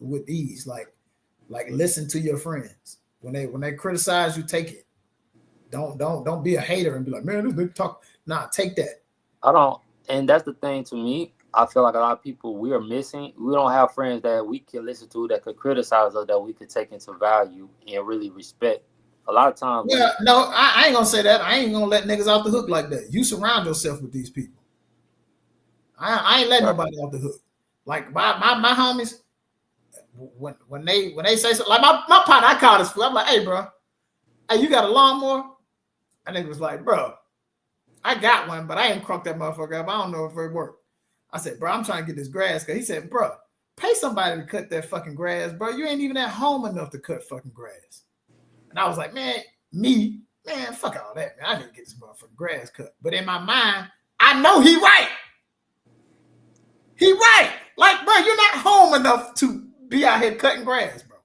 with ease. Like listen to your friends when they criticize you. Take it. Don't be a hater and be like, man, this big talk. Nah, take that. I don't, and that's the thing to me. I feel like a lot of people we are missing. We don't have friends that we can listen to that could criticize us that we could take into value and really respect. A lot of times, Well, no, I ain't gonna say that. I ain't gonna let niggas off the hook like that. You surround yourself with these people. I ain't letting nobody off the hook. Like my homies, when they say something, like my partner, I called his fool. I'm like, hey, bro, hey, you got a lawnmower? And they was like, bro, I got one, but I ain't crunked that motherfucker up. I don't know if it worked. I said, bro, I'm trying to get this grass. Cause he said, bro, pay somebody to cut that fucking grass, bro. You ain't even at home enough to cut fucking grass. And I was like, man, fuck all that, man. I didn't get this motherfucking grass cut. But in my mind, I know he right. He right. Like, bro, you're not home enough to be out here cutting grass, bro.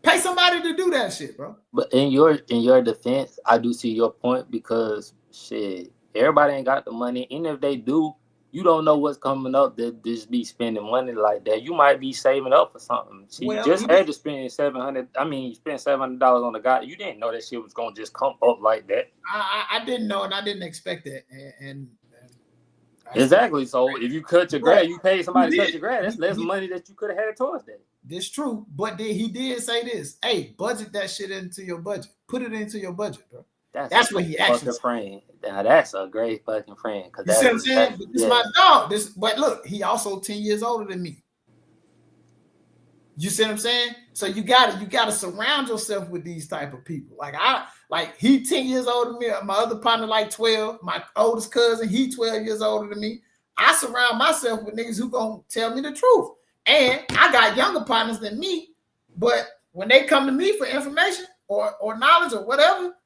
Pay somebody to do that shit, bro. But in your defense, I do see your point because shit, everybody ain't got the money. And if they do, you don't know what's coming up that just be spending money like that. You might be saving up for something. So you just had to spend $700. I mean, you spent $700 on the guy. You didn't know that shit was gonna just come up like that. I didn't know, and I didn't expect that. And exactly. So if you cut your grass, you pay somebody to cut your grass. That's less money that you could have had towards that. This true, but he did say this. Hey, budget that shit into your budget. Put it into your budget, bro. That's what he actually said. Friend. Now that's a great fucking friend. You see what I'm saying? But this is my dog. But look, he also 10 years older than me. You see what I'm saying? So you gotta surround yourself with these type of people. Like he 10 years older than me. My other partner like 12. My oldest cousin, he 12 years older than me. I surround myself with niggas who gonna tell me the truth. And I got younger partners than me, but when they come to me for information or knowledge or whatever,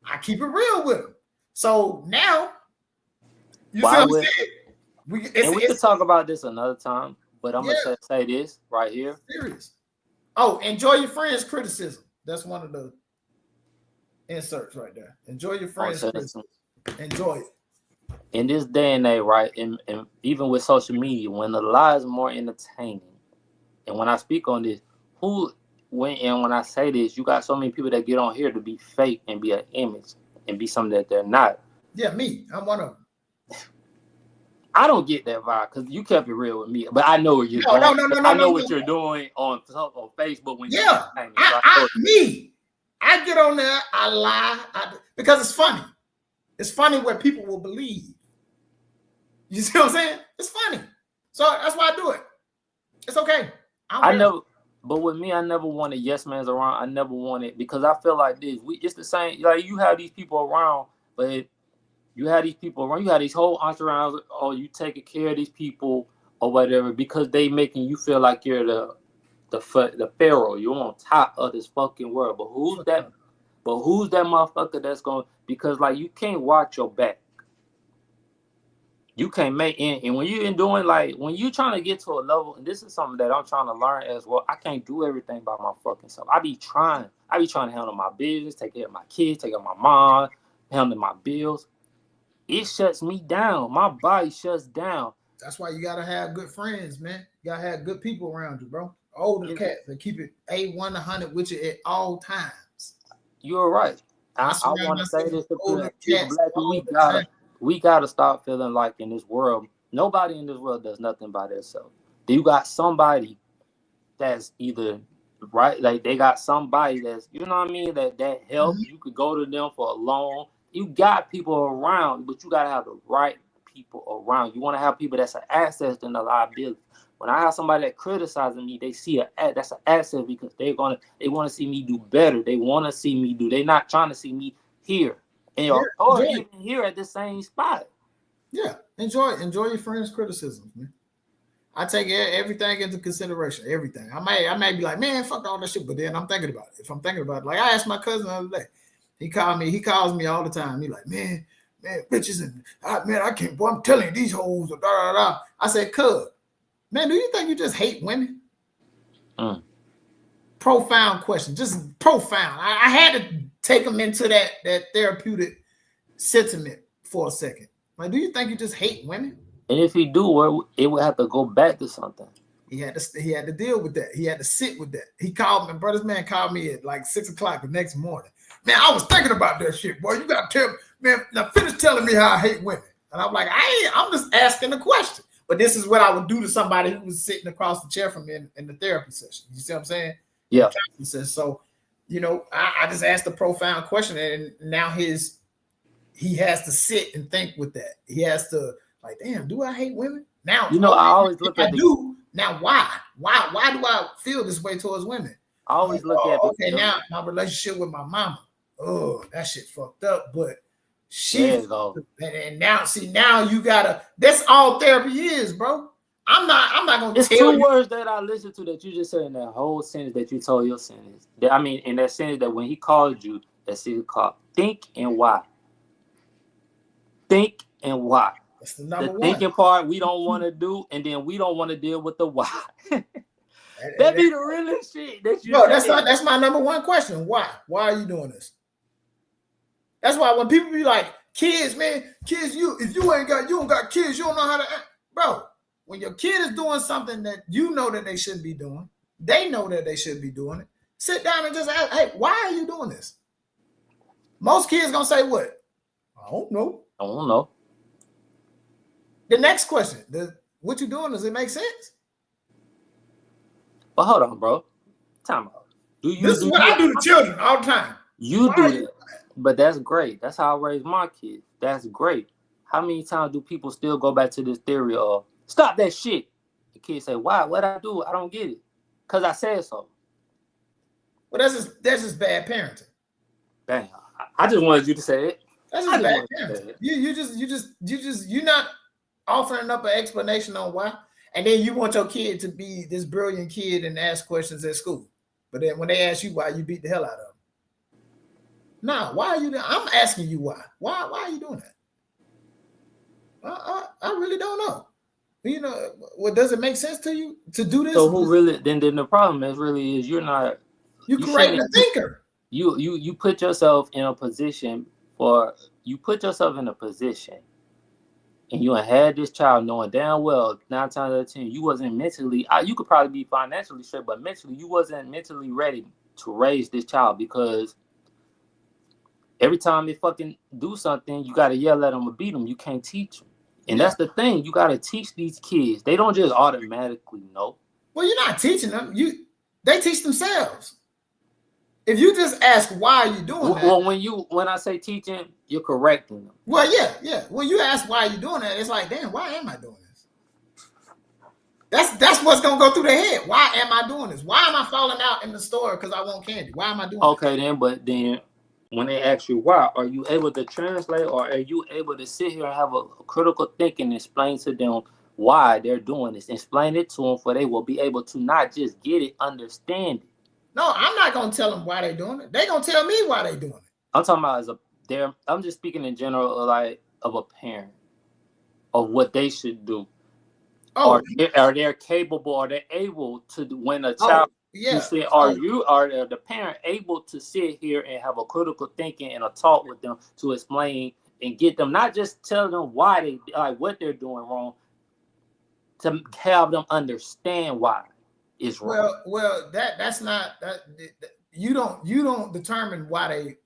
I keep it real with them. So now, you see what I'm saying? We could talk about this another time, but I'm gonna say this right here. Serious. Oh, enjoy your friends' criticism. That's one of the inserts right there. Enjoy your friends' criticism. Enjoy it. In this day and age, right, and even with social media, when the lie is more entertaining, and when I speak on this, when I say this, you got so many people that get on here to be fake and be an image and be something that they're not. Yeah, me. I'm one of them. I don't get that vibe because you kept it real with me, but I know what you're doing. I know what you're doing on Facebook when I get on there, I lie, because it's funny. It's funny what people will believe. You see what I'm saying? It's funny. So that's why I do it. It's okay. But with me, I never wanted yes mans around. I never wanted, because I feel like this. It's the same. Like you have these people around, but you have these people around. You have these whole entourage. Or you taking care of these people or whatever because they making you feel like you're the pharaoh. You're on top of this fucking world. But who's that? But who's that motherfucker that's going? Because like you can't watch your back. You can't make and when you're doing like when you're trying to get to a level, and this is something that I'm trying to learn as well. I can't do everything by my fucking self. I be trying to handle my business, take care of my kids, take care of my mom, handle my bills. It shuts me down. My body shuts down. That's why you gotta have good friends, man. You gotta have good people around you, bro. Older cats that keep it A100 with you at all times. You're right. I want to say this to people. We gotta stop feeling like in this world, nobody in this world does nothing by themselves. You got somebody that's either right, like they got somebody that's, you know what I mean, that helps. Mm-hmm. You could go to them for a loan. You got people around, but you gotta have the right people around. You want to have people that's an asset than a liability. When I have somebody that criticizing me, they see that's an asset because they want to see me do better. They want to see me do. They're not trying to see me here. And or even here at the same spot. Yeah, enjoy your friends' criticisms, man. I take everything into consideration. Everything. I may be like, man, fuck all that shit, but then I'm thinking about it. If I'm thinking about it, like I asked my cousin the other day, he calls me all the time. He like, man, bitches and I can't. Boy, I'm telling you, these hoes are da da da. I said, cuz, man, do you think you just hate women? Profound question, just profound. I had to take them into that therapeutic sentiment for a second. Like, do you think you just hate women? And if you do, it would have to go back to something. He had to deal with that. He had to sit with that. He called me, bro. This man called me at like 6 o'clock the next morning. Man, I was thinking about that shit, boy. You gotta tell me, man. Now finish telling me how I hate women. And I'm like, I'm just asking a question. But this is what I would do to somebody who was sitting across the chair from me in the therapy session. You see what I'm saying? Yeah. So, I just asked a profound question, and now he has to sit and think with that. He has to like, damn, do I hate women? Now, I always look at now why? Why do I feel this way towards women? I always look at now my relationship with my mama. Oh, that shit fucked up. But and now you gotta. That's all therapy is, bro. I'm not gonna. It's two words that I listened to that you just said in that whole sentence that you told your sentence. I mean, in that sentence that when he called you, that's it called think and why. Think and why. That's the number one. Thinking part we don't want to do, and then we don't want to deal with the why. That be the realest shit that you. No, that's my number one question. Why? Why are you doing this? That's why when people be like, kids, man, kids, if you don't got kids, you don't know how to act. Bro, when your kid is doing something that you know that they shouldn't be doing, they know that they should be doing it. Sit down and just ask, hey, why are you doing this? Most kids gonna say what? I don't know. The next question, what you doing, does it make sense? But hold on, bro. Time out. This is what I do to children all the time. You do it, but that's great. That's how I raise my kids. That's great. How many times do people still go back to this theory of stop that shit? The kids say, why? What I do? I don't get it. Because I said so. Well, that's just bad parenting. Bang. I just wanted you to say it. That's just bad parenting. You're not offering up an explanation on why, and then you want your kid to be this brilliant kid and ask questions at school. But then when they ask you why, you beat the hell out of them. Nah, why are you doing? I'm asking you why. Why are you doing that? I really don't know. What does it make sense to you to do this? So who really? Then the problem is you're not. You creating a thinker. You put yourself in a position and you had this child knowing damn well 9 times out of 10 you wasn't mentally. You could probably be financially straight, but mentally you wasn't mentally ready to raise this child because every time they fucking do something, you gotta yell at them or beat them. You can't teach them, and that's the thing. You gotta teach these kids. They don't just automatically know. Well, you're not teaching them. They teach themselves. If you just ask why are you doing that? Well, when I say teaching, you're correcting them. Well, yeah. When you ask why are you doing that, it's like, damn, why am I doing this? That's what's gonna go through their head. Why am I doing this? Why am I falling out in the store because I want candy? Why am I doing that? Okay, then, but then when they ask you why, are you able to translate or are you able to sit here and have a critical thinking and explain to them why they're doing this? Explain it to them for they will be able to not just get it, understand it. No, I'm not gonna tell them why they're doing it. They're gonna tell me why they're doing it. I'm talking about I'm just speaking in general, like of a parent, of what they should do. Are they capable? Are they able to when a child? You say, are the parent able to sit here and have a critical thinking and a talk with them to explain and get them, not just tell them why they like what they're doing wrong, to have them understand why it's wrong. Well, that's not that. You don't determine why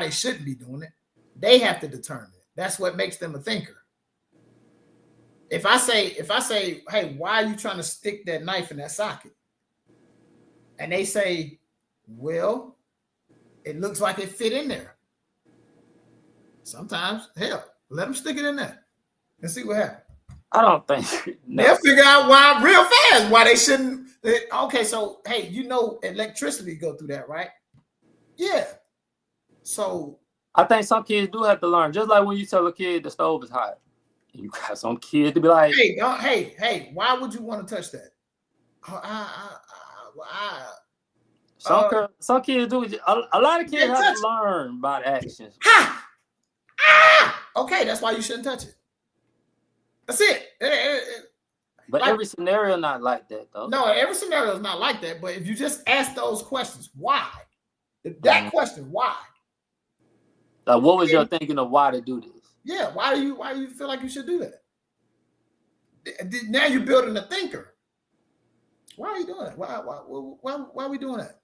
they shouldn't be doing it. They have to determine it. That's what makes them a thinker. If I say, hey, why are you trying to stick that knife in that socket? And they say, well, it looks like it fit in there. Sometimes, hell, let them stick it in there and see what happens. I don't think they'll figure out why real fast, why they shouldn't. Okay, so hey, electricity go through that, right? Yeah. So I think some kids do have to learn. Just like when you tell a kid the stove is hot, you got some kids to be like, hey, why would you want to touch that? Some kids do. A lot of kids have to learn by actions. Okay, that's why you shouldn't touch it. That's it. But every scenario not like that, though. No, every scenario is not like that. But if you just ask those questions, why? That question, why? Like, what was your thinking of why to do this? Yeah, why do you feel like you should do that? Now you're building a thinker. Why are you doing it? Why are we doing that?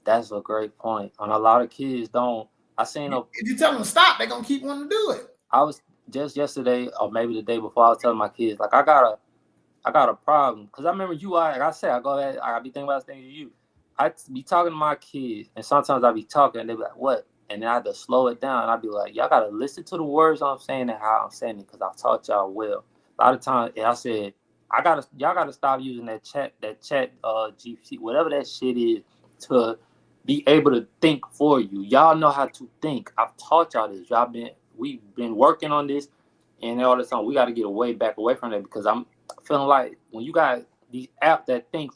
That's a great point. And a lot of kids don't. I seen a. If you tell them to stop, they're gonna keep wanting to do it. I was just yesterday, or maybe the day before, I was telling my kids, like, I got a problem. Because I remember you, like I said, I be thinking about things to you. I be talking to my kids, and sometimes I be talking, and they be like, what? And then I have to slow it down. And I be like, y'all got to listen to the words I'm saying and how I'm saying it, because I've taught y'all well. A lot of times, I said, y'all got to stop using that chat, GPT, whatever that shit is, to be able to think for you. Y'all know how to think. I've taught y'all this. We've been working on this, and all the time we got to get back away from that, because I'm feeling like when you got these apps that think